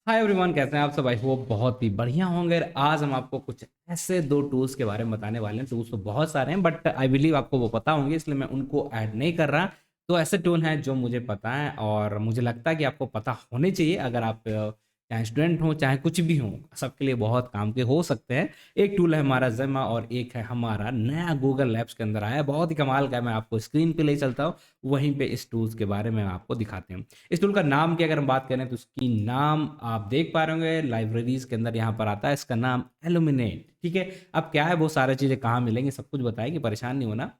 Hi everyone, कैसे हैं आप सब? आई होप बहुत ही बढ़िया होंगे। आज हम आपको कुछ ऐसे दो टूल्स के बारे में बताने वाले हैं। टूल्स तो बहुत सारे हैं बट आई बिलीव आपको वो पता होंगे, इसलिए मैं उनको ऐड नहीं कर रहा। तो ऐसे टूल हैं जो मुझे पता है और मुझे लगता है कि आपको पता होने चाहिए। अगर आप चाहे स्टूडेंट हो चाहे कुछ भी हो, सबके लिए बहुत काम के हो सकते हैं। एक टूल है हमारा ज़ेमा और एक है हमारा नया गूगल लैब्स के अंदर आया, बहुत ही कमाल का है। मैं आपको स्क्रीन पे ले चलता हूँ, वहीं पे इस टूल्स के बारे में आपको दिखाते हैं। इस टूल का नाम की अगर हम बात करें तो उसकी नाम आप देख पा रहे होंगे, लाइब्रेरीज के अंदर यहाँ पर आता है। इसका नाम एलुमिनेट, ठीक है। अब क्या है, वो सारी चीज़ें कहाँ मिलेंगी, सब कुछ बताएंगे, परेशान नहीं होना।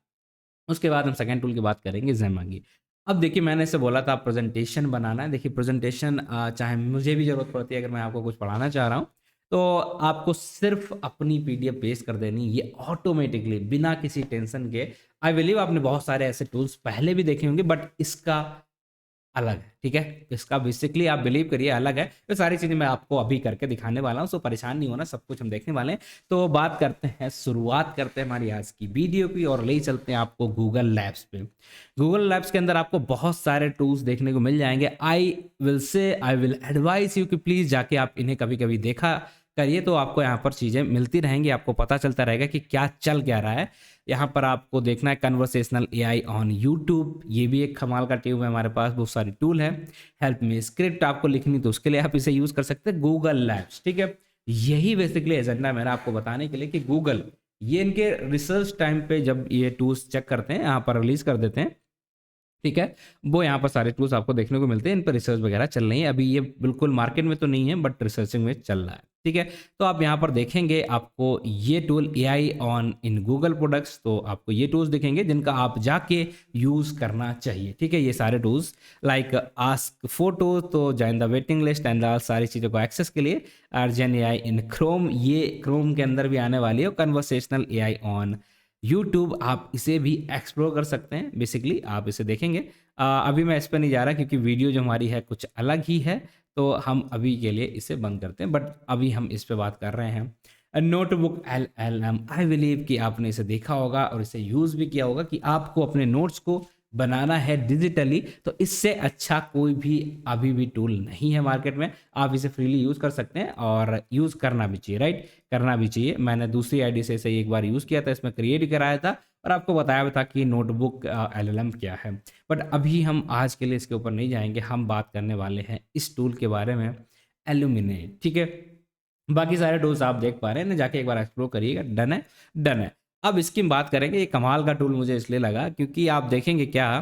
उसके बाद हम सेकंड टूल की बात करेंगे, ज़ेमा की। अब देखिए, मैंने इसे बोला था प्रेजेंटेशन बनाना है। देखिए प्रेजेंटेशन चाहे मुझे भी ज़रूरत पड़ती है, अगर मैं आपको कुछ पढ़ाना चाह रहा हूँ तो आपको सिर्फ अपनी पीडीएफ पेस्ट कर देनी, ये ऑटोमेटिकली बिना किसी टेंशन के। आई बिलीव आपने बहुत सारे ऐसे टूल्स पहले भी देखे होंगे बट इसका अलग है, ठीक है। इसका बेसिकली आप बिलीव करिए अलग है। तो सारी चीज़ें मैं आपको अभी करके दिखाने वाला हूँ, सो परेशान नहीं होना, सब कुछ हम देखने वाले हैं। तो बात करते हैं, शुरुआत करते हैं हमारी आज की वीडियो की और ले चलते हैं आपको गूगल लैब्स पे। गूगल लैब्स के अंदर आपको बहुत सारे टूल्स देखने को मिल जाएंगे। आई विल एडवाइस यू कि प्लीज़ जाके आप इन्हें कभी कभी देखा करिए, तो आपको यहाँ पर चीज़ें मिलती रहेंगी, आपको पता चलता रहेगा कि क्या चल क्या रहा है। यहाँ पर आपको देखना है कन्वर्सेशनल एआई ऑन यूट्यूब, ये भी एक कमाल का ट्यूब है, हमारे पास बहुत सारी टूल है। हेल्प मी स्क्रिप्ट आपको लिखनी तो उसके लिए आप इसे यूज़ कर सकते हैं, गूगल लैब्स, ठीक है। यही बेसिकली एजेंडा मेरा आपको बताने के लिए कि गूगल ये इनके रिसर्च टाइम पे जब ये टूल्स चेक करते हैं, यहाँ पर रिलीज कर देते हैं, ठीक है। वो यहाँ पर सारे टूल्स आपको देखने को मिलते हैं, इन पर रिसर्च वगैरह चल रही है। अभी ये बिल्कुल मार्केट में तो नहीं है बट रिसर्चिंग में चल रहा है, ठीक है। तो आप यहाँ पर देखेंगे आपको ये tool AI on in Google products, तो आपको ये टूल्स दिखेंगे जिनका आप जाके यूज़ करना चाहिए, ठीक है। ये सारे टूल्स लाइक आस्क फोटो, तो join the waiting list and सारी चीज़ों को एक्सेस के लिए अर्जन एआई इन क्रोम, ये क्रोम के अंदर भी आने वाली है। कन्वर्सेशनल एआई ऑन यूट्यूब, आप इसे भी एक्सप्लोर कर सकते हैं, बेसिकली आप इसे देखेंगे। अभी मैं इस पर नहीं जा रहा क्योंकि वीडियो जो हमारी है कुछ अलग ही है, तो हम अभी के लिए इसे बंद करते हैं। बट अभी हम इस पे बात कर रहे हैं notebook L L M. I believe कि आपने इसे देखा होगा और इसे यूज़ भी किया होगा कि आपको अपने नोट्स को बनाना है डिजिटली, तो इससे अच्छा कोई भी अभी भी टूल नहीं है मार्केट में। आप इसे फ्रीली यूज़ कर सकते हैं और यूज़ करना भी चाहिए, राइट, करना भी चाहिए। मैंने दूसरी आईडी से इसे एक बार यूज़ किया था, इसमें क्रिएट कराया था और आपको बताया भी था कि नोटबुक एलएलएम क्या है। बट अभी हम आज के लिए इसके ऊपर नहीं जाएंगे, हम बात करने वाले हैं इस टूल के बारे में, एल्यूमिनेट, ठीक है। बाकी सारे टूल्स आप देख पा रहे हैं ना, जाके एक बार एक्सप्लोर करिएगा। डन है, डन है। अब इसकी हम बात करेंगे। ये कमाल का टूल मुझे इसलिए लगा क्योंकि आप देखेंगे क्या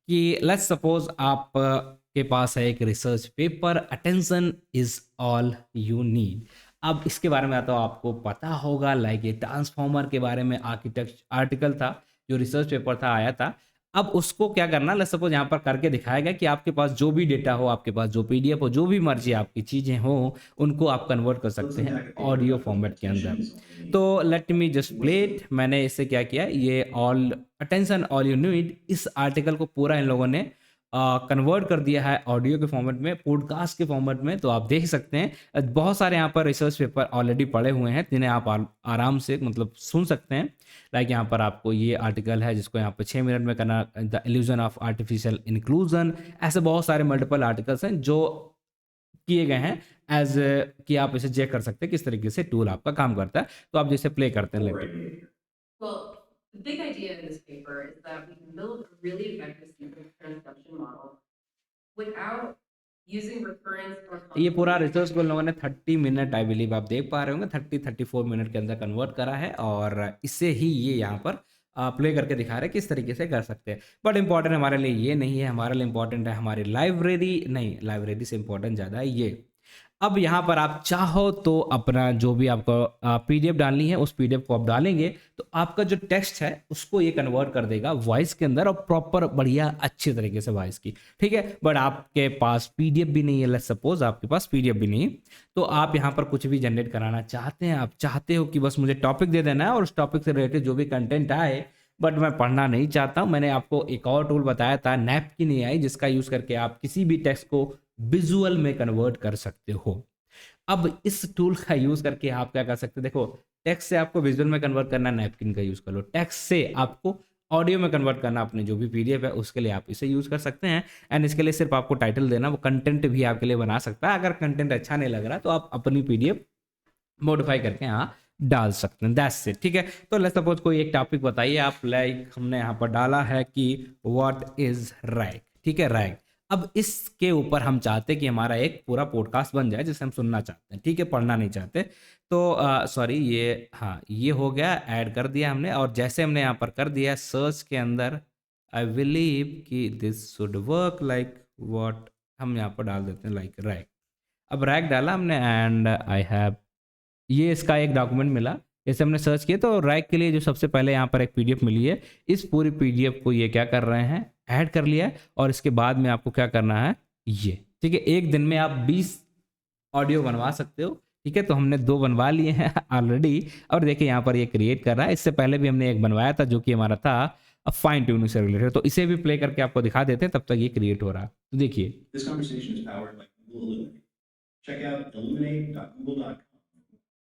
कि लेट्स सपोज आप के पास है एक research paper, attention is all you need. अब इसके बारे में तो आपको पता होगा, लाइक ये ट्रांसफॉर्मर के बारे में आर्किटेक्ट आर्टिकल था, जो रिसर्च पेपर था आया था। अब उसको क्या करना, लेट्स सपोज यहाँ पर करके दिखाया गया कि आपके पास जो भी डेटा हो, आपके पास जो पीडीएफ हो, जो भी मर्जी आपकी चीज़ें हो, उनको आप कन्वर्ट कर सकते हैं ऑडियो फॉर्मेट के अंदर। तो let me just play it. मैंने इससे क्या किया, ये all attention all you need, इस आर्टिकल को पूरा इन लोगों ने कन्वर्ट कर दिया है ऑडियो के फॉर्मेट में, पॉडकास्ट के फॉर्मेट में। तो आप देख सकते हैं बहुत सारे यहाँ पर रिसर्च पेपर ऑलरेडी पड़े हुए हैं जिन्हें आप आराम से मतलब सुन सकते हैं। लाइक यहाँ पर आपको ये आर्टिकल है जिसको यहाँ पर 6 मिनट में करना, the illusion of artificial inclusion. ऐसे बहुत सारे मल्टीपल आर्टिकल्स हैं जो किए गए हैं एज कि आप इसे चेक कर सकते हैं किस तरीके से टूल आपका काम करता है। तो आप जैसे प्ले करते हैं, late Well, the big idea in this paper is that we can build a really effective sequence transduction model without using recurrence or ये पूरा convolution रिसर्च को इन लोगों ने techniques. 30 मिनट, आई बिलीव आप देख पा रहे होंगे, 34 मिनट के अंदर कन्वर्ट करा है और इससे ही ये यहाँ पर प्ले करके दिखा रहे हैं किस तरीके से कर सकते हैं। बट इंपॉर्टेंट हमारे लिए ये नहीं है, हमारे लिए इंपॉर्टेंट है हमारी लाइब्रेरी, नहीं लाइब्रेरी से इंपॉर्टेंट ज़्यादा है ये। अब यहाँ पर आप चाहो तो अपना जो भी आपको पीडीएफ डालनी है उस पीडीएफ को आप डालेंगे तो आपका जो टेक्स्ट है उसको ये कन्वर्ट कर देगा वॉइस के अंदर और प्रॉपर बढ़िया अच्छे तरीके से वॉइस की, ठीक है। बट आपके पास पीडीएफ भी नहीं है, लेट्स सपोज आपके पास पीडीएफ भी नहीं है, तो आप यहाँ पर कुछ भी जनरेट कराना चाहते हैं, आप चाहते हो कि बस मुझे टॉपिक दे देना है और उस टॉपिक से रिलेटेड जो भी कंटेंट आए, बट मैं पढ़ना नहीं चाहता हूँ। मैंने आपको एक और टूल बताया था नैपकिन एआई, जिसका यूज़ करके आप किसी भी टेक्स्ट को विजुअल में कन्वर्ट कर सकते हो। अब इस टूल का यूज करके आप क्या कर सकते हैं, देखो टेक्स्ट से आपको विजुअल में कन्वर्ट करना, नैपकिन का यूज कर लो। टेक्स्ट से आपको ऑडियो में कन्वर्ट करना अपने जो भी पीडीएफ है उसके लिए आप इसे यूज़ कर सकते हैं। एंड इसके लिए सिर्फ आपको टाइटल देना, वो कंटेंट भी आपके लिए बना सकता है। अगर कंटेंट अच्छा नहीं लग रहा तो आप अपनी पीडीएफ मॉडिफाई करके यहाँ डाल सकते हैं, दैट्स इट। ठीक है, तो लेट्स सपोज कोई एक टॉपिक बताइए आप, लाइक हमने यहाँ पर डाला है कि व्हाट इज रैग। ठीक है, रैग। अब इसके ऊपर हम चाहते हैं कि हमारा एक पूरा पॉडकास्ट बन जाए जिसे हम सुनना चाहते हैं, ठीक है, पढ़ना नहीं चाहते। तो सॉरी, ये हाँ ये हो गया, ऐड कर दिया हमने। और जैसे हमने यहाँ पर कर दिया सर्च के अंदर, आई बिलीव कि this should work, like what, हम यहाँ पर डाल देते हैं लाइक रैग। अब रैग डाला हमने एंड आई हैव, ये इसका एक डॉक्यूमेंट मिला। जैसे हमने सर्च किया तो रैग के लिए जो सबसे पहले यहाँ पर एक पीडीएफ मिली है, इस पूरी पीडीएफ को ये क्या कर रहे हैं, ऐड कर लिया है। और इसके बाद में आपको क्या करना है, ये ठीक है, एक दिन में आप 20 ऑडियो बनवा सकते हो। ठीक है, तो हमने 2 बनवा लिए हैं ऑलरेडी। और देखिए यहाँ पर ये क्रिएट कर रहा है। इससे पहले भी हमने एक बनवाया था जो कि हमारा था फाइन ट्यूनिंग से रिलेटेड, तो इसे भी प्ले करके आपको दिखा देते हैं, तब तक ये क्रिएट हो रहा है। तो देखिए, This conversation is powered by Google Illuminate. Check out illuminate.google.com.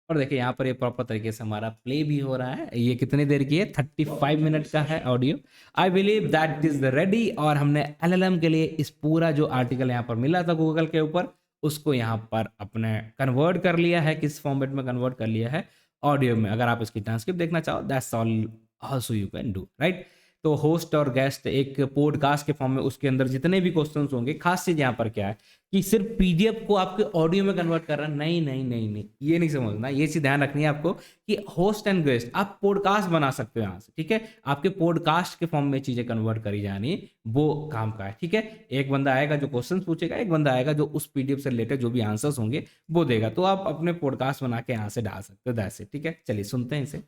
और देखिए यहाँ पर ये प्रॉपर तरीके से हमारा प्ले भी हो रहा है। ये कितनी देर की है, 35 मिनट का है audio. I believe that is ready. और हमने एलएलएम के लिए इस पूरा जो आर्टिकल यहाँ पर मिला था गूगल के ऊपर, उसको यहाँ पर अपने कन्वर्ट कर लिया है, किस फॉर्मेट में कन्वर्ट कर लिया है, ऑडियो में। अगर आप इसकी ट्रांसक्रिप्ट देखना चाहो, that's all also you can do, right. तो होस्ट और गेस्ट एक पॉडकास्ट के फॉर्म में, उसके अंदर जितने भी क्वेश्चंस होंगे, खास चीज यहाँ पर क्या है कि सिर्फ पीडीएफ को आपके ऑडियो में कन्वर्ट कर रहा है, नहीं नहीं नहीं नहीं, ये नहीं समझना। ये चीज ध्यान रखनी है आपको कि होस्ट एंड गेस्ट, आप पॉडकास्ट बना सकते हो यहाँ से। ठीक है, आपके पॉडकास्ट के फॉर्म में चीजें कन्वर्ट करी जानी, वो काम का है। ठीक है, एक बंदा आएगा जो क्वेश्चन पूछेगा, एक बंदा आएगा जो उस पीडीएफ से रिलेटेड जो भी आंसर्स होंगे वो देगा। तो आप अपने पॉडकास्ट बना के यहाँ से डाल सकते हो, दैट्स इट। ठीक है, चलिए सुनते हैं इसे।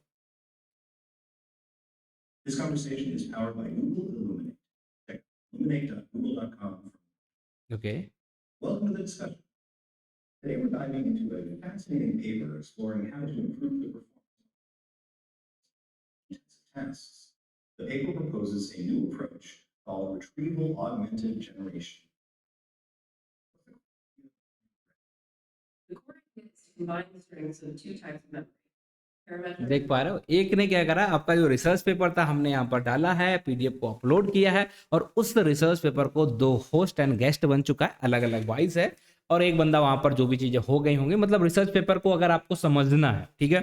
This conversation is powered by Google Illuminate. Check illuminate.google.com. Okay, Welcome to the discussion. Today we're diving into a fascinating paper exploring how to improve the performance of tasks. The paper proposes a new approach called retrieval augmented generation. The core idea is to combine the strengths of two types of memory. Parametric देख पा रहे हो, एक ने क्या करा, आपका जो रिसर्च पेपर था हमने यहाँ पर डाला है, पीडीएफ को अपलोड किया है, और उस रिसर्च पेपर को 2 होस्ट एंड गेस्ट बन चुका है, अलग अलग वॉइस है। और एक बंदा वहां पर जो भी चीजें हो गई होंगी, मतलब रिसर्च पेपर को अगर आपको समझना है, ठीक है,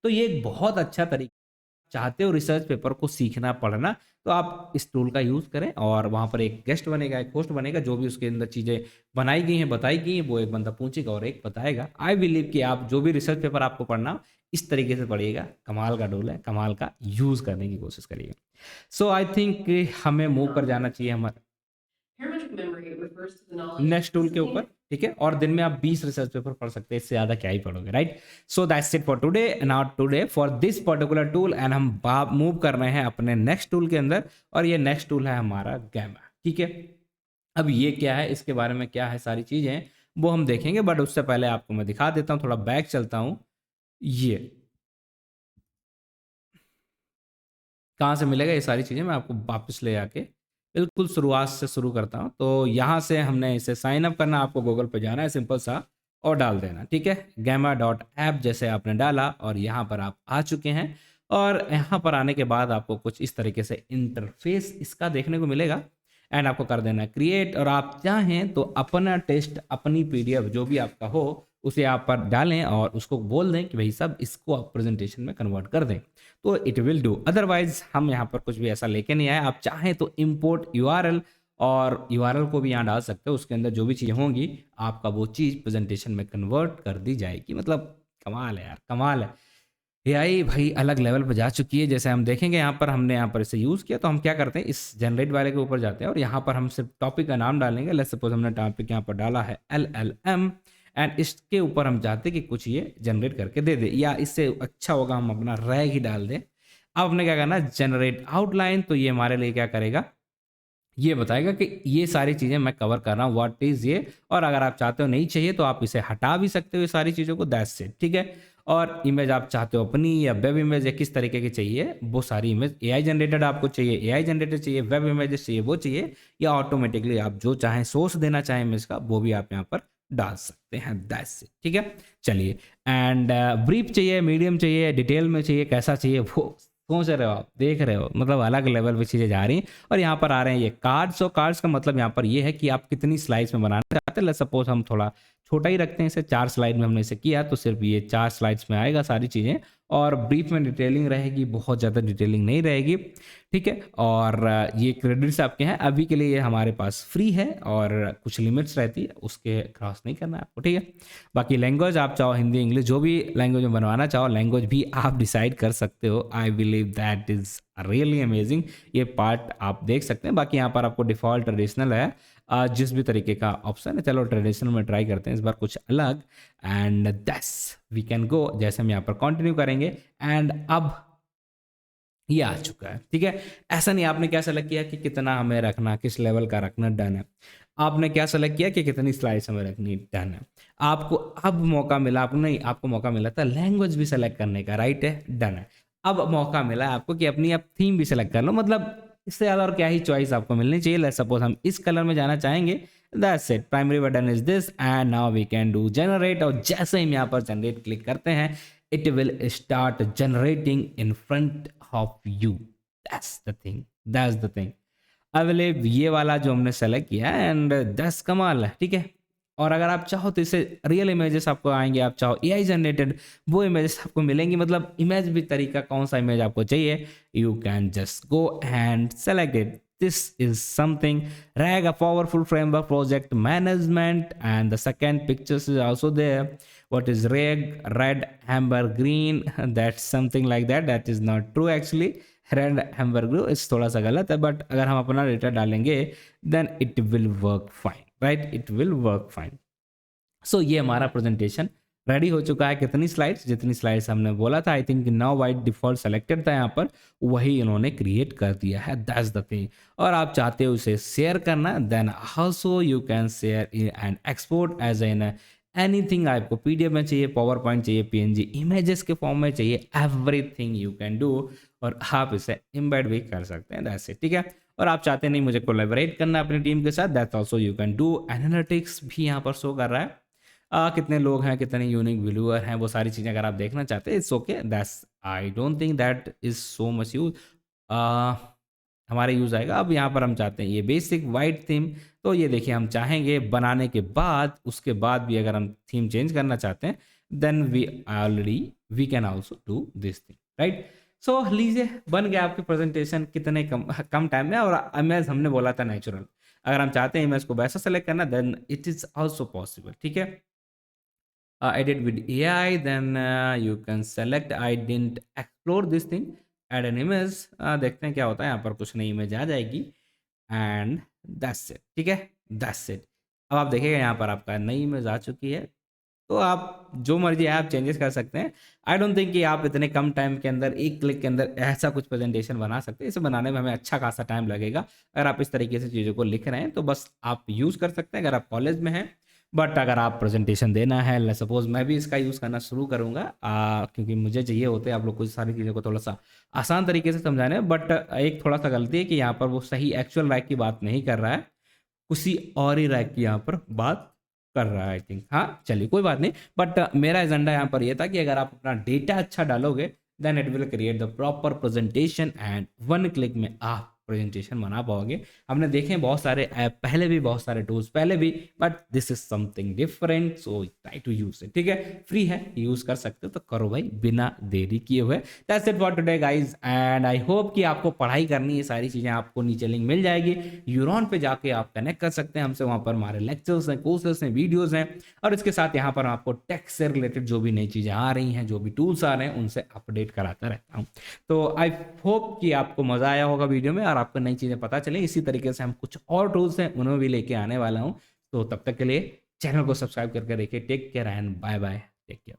तो ये एक बहुत अच्छा तरीका। चाहते हो रिसर्च पेपर को सीखना पढ़ना, तो आप इस टूल का यूज करें। और वहां पर एक गेस्ट बनेगा, एक होस्ट बनेगा, जो भी उसके अंदर चीजें बनाई गई हैं, बताई गई हैं, वो एक बंदा पूछेगा और एक बताएगा। आई बिलीव कि आप जो भी रिसर्च पेपर आपको पढ़ना, इस तरीके से पढ़िएगा। कमाल का टूल है, कमाल का यूज करने की कोशिश करिएगा। सो आई थिंक हमें मूव कर जाना चाहिए हमारे Parametric memory refers to the knowledge. Next tool के ऊपर। ठीक है, और दिन में आप 20 रिसर्च पेपर पढ़ सकते हैं, इससे ज्यादा क्या ही पढ़ोगे, right. So that's it for today, not today for this particular tool. And हम मूव कर रहे हैं अपने नेक्स्ट टूल के अंदर, और ये नेक्स्ट टूल है हमारा गैमा। ठीक है, अब ये क्या है, इसके बारे में क्या है, सारी चीजें वो हम देखेंगे, बट उससे पहले आपको मैं दिखा देता हूँ, थोड़ा बैक चलता हूँ। ये कहाँ से मिलेगा, ये सारी चीज़ें मैं आपको वापस ले आके बिल्कुल शुरुआत से शुरू करता हूँ। तो यहाँ से हमने इसे साइन अप करना, आपको गूगल पे जाना है, सिंपल सा, और डाल देना। ठीक है, gamma.app जैसे आपने डाला, और यहाँ पर आप आ चुके हैं। और यहाँ पर आने के बाद आपको कुछ इस तरीके से इंटरफेस इसका देखने को मिलेगा, एंड आपको कर देना क्रिएट। और आप चाहें तो अपना टेस्ट, अपनी पीडीएफ जो भी आपका हो, उसे आप पर डालें और उसको बोल दें कि भाई सब इसको आप प्रेजेंटेशन में कन्वर्ट कर दें, तो इट विल डू। अदरवाइज हम यहाँ पर कुछ भी ऐसा लेके नहीं आए। आप चाहें तो इंपोर्ट यूआरएल, और यूआरएल को भी यहाँ डाल सकते हो, उसके अंदर जो भी चीज़ें होंगी आपका वो चीज़ प्रेजेंटेशन में कन्वर्ट कर दी जाएगी। मतलब कमाल है यार, कमाल है। एआई भाई अलग लेवल पर जा चुकी है। जैसे हम देखेंगे यहाँ पर, हमने यहाँ पर इसे यूज़ किया, तो हम क्या करते हैं, इस जनरेट वाले के ऊपर जाते हैं, और यहाँ पर हम सिर्फ टॉपिक का नाम डालेंगे। लेट्स सपोज हमने टॉपिक यहाँ पर डाला है LLM, एंड इसके ऊपर हम चाहते हैं कि कुछ ये जनरेट करके दे दे, या इससे अच्छा होगा हम अपना रैग ही डाल दें। अब हमने क्या करना, जनरेट आउटलाइन। तो ये हमारे लिए क्या करेगा, ये बताएगा कि ये सारी चीज़ें मैं कवर कर रहा हूँ, व्हाट इज़ ये। और अगर आप चाहते हो नहीं चाहिए तो आप इसे हटा भी सकते हो, ये सारी चीज़ों को, दैट्स इट। ठीक है, और इमेज आप चाहते हो अपनी, या वेब इमेज, या किस तरीके की चाहिए, वो सारी इमेज एआई जनरेटेड आपको चाहिए, एआई जनरेटेड चाहिए, वेब इमेजेस चाहिए, वो चाहिए, या ऑटोमेटिकली आप जो चाहें सोर्स देना चाहें इमेज का, वो भी आप यहाँ पर डाल सकते हैं, दैट्स इट। ठीक है, चलिए। एंड ब्रीफ चाहिए, मीडियम चाहिए, डिटेल में चाहिए, कैसा चाहिए, वो सोच रहे हो आप, देख रहे हो, मतलब अलग लेवल पे चीज़ें जा रही हैं। और यहाँ पर आ रहे हैं ये कार्ड्स, और कार्ड्स का मतलब यहाँ पर ये है कि आप कितनी स्लाइड्स में बनाना चाहते हैं। लेट्स सपोज हम थोड़ा छोटा ही रखते हैं इसे, 4 स्लाइड में हमने इसे किया, तो सिर्फ ये 4 स्लाइड्स में आएगा सारी चीज़ें, और ब्रीफ में डिटेलिंग रहेगी, बहुत ज़्यादा डिटेलिंग नहीं रहेगी, ठीक है। और ये क्रेडिट्स आपके हैं, अभी के लिए ये हमारे पास फ्री है, और कुछ लिमिट्स रहती है, उसके क्रॉस नहीं करना है आपको, ठीक है। बाकी लैंग्वेज आप चाहो हिंदी इंग्लिश जो भी लैंग्वेज में बनवाना चाहो, लैंग्वेज भी आप डिसाइड कर सकते हो। I believe that is really amazing, ये पार्ट आप देख सकते हैं। बाकी यहाँ पर आपको डिफ़ॉल्ट ट्रेडिशनल है, जिस भी तरीके का ऑप्शन है। चलो ट्रेडिशनल में ट्राई करते हैं इस बार कुछ अलग, and that's we can go. जैसे हम यहाँ पर कंटिन्यू करेंगे, एंड अब ये आ चुका है, ठीक है। ऐसा नहीं आपने क्या सेलेक्ट किया कि कितना हमें रखना, किस लेवल का रखना, डन है। आपने क्या सेलेक्ट किया कि कितनी स्लाइड्स हमें रखनी, डन है। आपको अब मौका मिला, आपको नहीं, आपको मौका मिला था लैंग्वेज भी सेलेक्ट करने का, राइट है, डन है। अब मौका मिला है आपको कि अपनी अब थीम भी सेलेक्ट कर लो, मतलब इससे ज़्यादा और क्या ही चॉइस आपको मिलनी चाहिए। लेट्स सपोज हम इस कलर में जाना चाहेंगे, that's it, primary button is this, and now we can do generate. और जैसे ही हम यहाँ पर जनरेट क्लिक करते हैं, it will start generating in front of you. That's the thing, that's the thing. I believe ये वाला जो हमने सेलेक्ट किया, एंड 10 कमाल है, ठीक है। और अगर आप चाहो तो इसे रियल इमेजेस आपको आएंगे, आप चाहो एआई जनरेटेड वो इमेजेस आपको मिलेंगी, मतलब इमेज भी तरीका, कौन सा इमेज आपको चाहिए, you can just go and select it. This is something RAG, a powerful framework project management, and the second pictures is also there. What is RAG? Red, amber, green. That's something like that. That is not true actually. Red, amber, blue is थोड़ा सा गलत है, but अगर हम अपना data डालेंगे then it will work fine, right? It will work fine. सो ये हमारा प्रेजेंटेशन रेडी हो चुका है। कितनी स्लाइड्स, जितनी स्लाइड्स हमने बोला था, I think now by default selected था यहाँ पर, वही इन्होंने क्रिएट कर दिया है, दैट्स द थिंग। और आप चाहते हो उसे शेयर करना, then also you can share and export as an anything. आपको पीडीएफ में चाहिए, पावर पॉइंट चाहिए, पीएनजी इमेजेस के फॉर्म में चाहिए, एवरीथिंग यू कैन डू। और आप इसे एम्बेड भी कर सकते हैं, दैट्स इट, ठीक है। और आप चाहते नहीं मुझे कोलैबोरेट करना अपनी टीम के साथ, that's also you can do. Analytics भी यहाँ पर शो कर रहा है, कितने लोग हैं, कितने यूनिक व्यूअर हैं, वो सारी चीज़ें अगर आप देखना चाहते हैं, it's okay, that's I don't think that is so much use, हमारे यूज़ आएगा। अब यहाँ पर हम चाहते हैं ये बेसिक वाइट थीम, तो ये देखिए हम चाहेंगे बनाने के बाद, उसके बाद भी अगर हम थीम चेंज करना चाहते हैं, then we can also do this thing, right. So लीजिए, बन गया आपकी प्रेजेंटेशन कितने कम टाइम में। और इमेज हमने बोला था नेचुरल, अगर हम चाहते हैं इमेज को वैसा सेलेक्ट करना, then it is also possible, ठीक है। edit with AI, then you can select, I didn't explore this thing, add an image, देखते हैं क्या होता है। यहाँ पर कुछ नई इमेज आ जाएगी, एंड दैट्स इट, ठीक है, दैट्स इट। अब आप देखिएगा यहाँ पर आपका नई इमेज आ चुकी है, तो आप जो मर्जी आप चेंजेस कर सकते हैं। आई डोंट थिंक कि आप इतने कम टाइम के अंदर, एक क्लिक के अंदर ऐसा कुछ प्रेजेंटेशन बना सकते हैं। इसे बनाने में हमें अच्छा खासा टाइम लगेगा। अगर आप इस तरीके से चीज़ों को लिख रहे हैं तो बस आप यूज़ कर सकते हैं अगर आप कॉलेज में हैं। बट अगर आप प्रेजेंटेशन देना है, सपोज मैं भी इसका यूज़ करना शुरू करूँगा, क्योंकि मुझे चाहिए होते हैं आप लोग कुछ सारी चीज़ों को थोड़ा सा आसान तरीके से समझाने। बट एक थोड़ा सा गलती है कि यहाँ पर वो सही एक्चुअल रैक की बात नहीं कर रहा है, किसी और ही रैक की यहाँ पर बात कर रहा है, आई थिंक। हाँ चलिए कोई बात नहीं, बट मेरा एजेंडा यहाँ पर ये था कि अगर आप अपना डेटा अच्छा डालोगे, then it will create the proper presentation, and one click में आप प्रेजेंटेशन बना पाओगे। हमने देखे बहुत सारे ऐप पहले भी, बहुत सारे टूल्स पहले भी, but this is something different, so try to use it, ठीक है। फ्री है, यूज कर सकते हो तो करो भाई, बिना देरी किए हुए। That's it for today guys, and I hope कि आपको पढ़ाई करनी है, सारी चीज़ें आपको नीचे लिंक मिल जाएगी, यूरोन पे जाके आप कनेक्ट कर सकते हैं हमसे। वहाँ पर हमारे लेक्चर्स हैं, कोर्सेस हैं, वीडियोज़ हैं, और इसके साथ यहाँ पर आपको टेक से रिलेटेड जो भी नई चीज़ें आ रही हैं, जो भी टूल्स आ रहे हैं, उनसे अपडेट कराता रहता हूँ। तो आई होप कि आपको मज़ा आया होगा वीडियो में, और आपको नई चीज़ें पता चले। इसी तरीके से हम कुछ और टूल्स हैं उन्हें भी लेके आने वाला हूँ। तो तब तक के लिए चैनल को सब्सक्राइब करके रखिए। Take care and bye bye, take care.